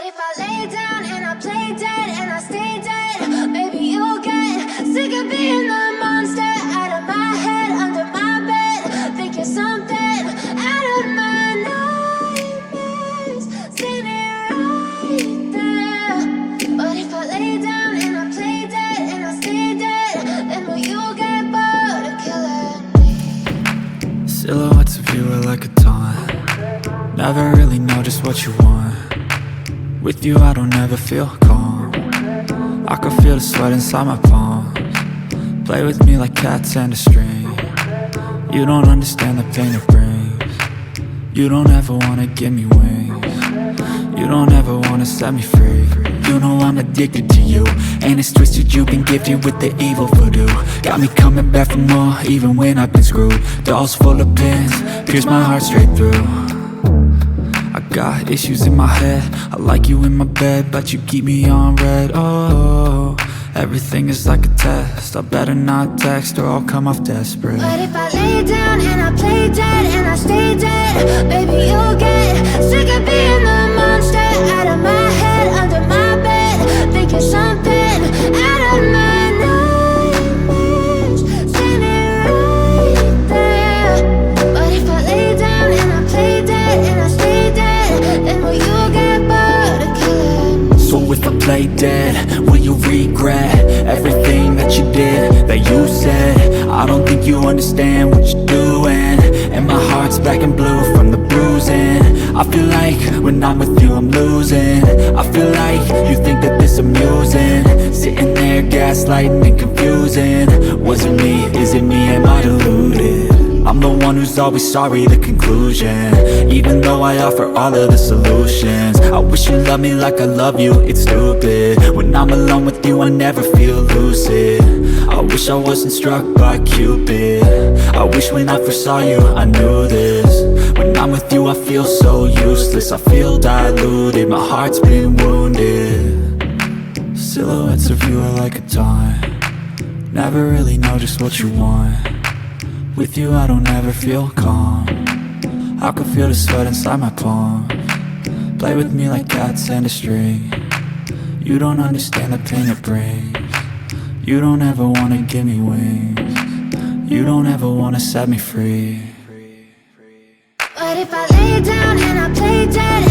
if I lay down and I play dead and I stay dead? Maybe you'll get sick of being the monster out of my head, under my bed. Think you're something out of my nightmares, standing right there. But if I lay down and I play dead and I stay dead, then will you get bored of killing me? Silhouettes of you are like a taunt. Never really know just what you want. With you I don't ever feel calm. I can feel the sweat inside my palms. Play with me like cats and a string. You don't understand the pain it brings. You don't ever wanna give me wings. You don't ever wanna set me free. You know I'm addicted to you, and it's twisted, you've been gifted with the evil voodoo. Got me coming back for more, even when I've been screwed. Dolls full of pins, pierce my heart straight through. I got issues in my head, I like you in my bed, but you keep me on red. Oh, everything is like a test, I better not text or I'll come off desperate. But if I lay down and I play dead and I stay dead, baby you'll get sick of being the monster out of my head, under my bed. Think you're something out of my nightmares, standing right there. But if I lay down and I play dead and I stay dead, then will you get bored of killing me? So if I play dead, will you regret everything that you did, that you said? I don't think you understand what you're doing, and my heart's black and blue from the bruising. I feel like when I'm with you I'm losing. I feel like you think that this amusing, sitting there gaslighting and confusing. Was it me? Is it me? Am I deluded? I'm the one who's always sorry, the conclusion, even though I offer all of the solutions. I wish you loved me like I love you, it's stupid. When I'm alone with you I never feel lucid. I wish I wasn't struck by Cupid. I wish when I first saw you I knew this. When I'm with you I feel so useless, I feel diluted, my heart's been wounded. Silhouettes of you are like a taunt. Never really know just what you want. With you I don't ever feel calm. I can feel the sweat inside my palms. Play with me like cats and a string. You don't understand the pain it brings. You don't ever wanna give me wings. You don't ever wanna set me free. But if I lay down and I play dead